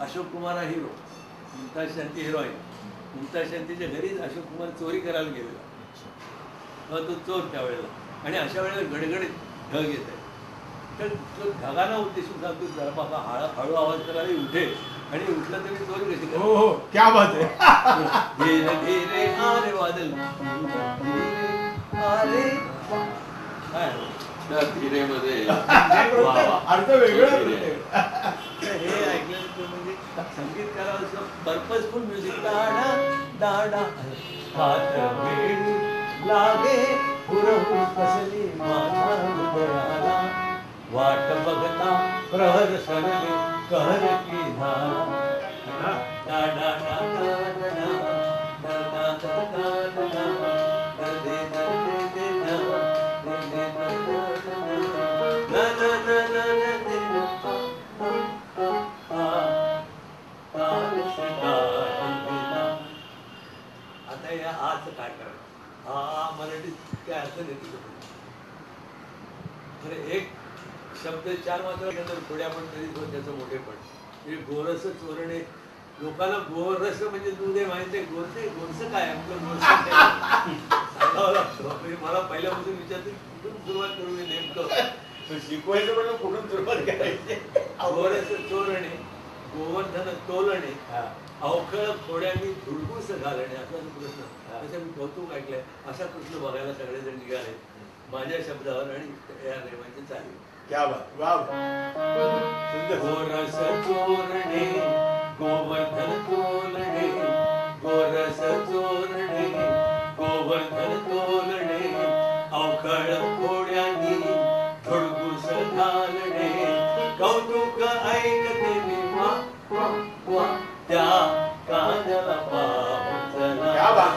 अशोक कुमार हा हिरो, मुमताज शांती हिरोईन. मुमताज शांतीच्या घरीच अशोक कुमार चोरी करायला गेलेला. मग तो चोर त्यावेळेला, आणि अशा वेळेला गडगडीत ढग येत आहे. तर तो ढगांना उद्देशून सांगतो, जरा बाबा हळू आवाज करायला उठेल, आणि उठला तरी चोरी कशी हो हो, क्या बात आहे. धीरे धीरे आरे वादल, अरे धीरे मध्ये अर्थ वेगळा. हे ऐकलं म्हणजे संगीतकाराचं पर्पजफुल म्युझिक. डाडा डाडा हात वेळी लागे पुरवू कसली माझ्या हृदयाला, वाट बघता प्रहर सरले कहर की धारा. डाडा डाडा आता या आजचं काय करणार, हा मराठीत काय अर्थ देतो. एक शब्द 4 मात्र थोड्या पण तरी त्याचं मोठेपण. म्हणजे गोरस चोरणे, लोकांना गोरस म्हणजे दूध आहे माहिती आहे, गोरसं काय आपलं गोरसं सांगावं लागतं. म्हणजे मला पहिल्यापासून विचारते कुठून सुरुवात करू मी नेमकं शिकवायचं पण कुठून सुरुवात करायची. गोरस चोरणे, गोवर्धन तोलणे, अवखळ खोड्यांनी धुडगूस घालणे, असा प्रश्न. त्याचं मी कौतुक ऐकलंय. असा प्रश्न बघायला सगळेजण निघाले माझ्या शब्दावर, आणि या रेवांची चालली. क्या बात, वा. गोरस चोरणे, गोवर्धन तोलणे, गोरस चोरणे, गोवर्धन तोलणे, अवखळ खोड्यांनी धुडगूस घालणे, कौतुक ऐकते मी त्या कानाला पाहून. क्या बात.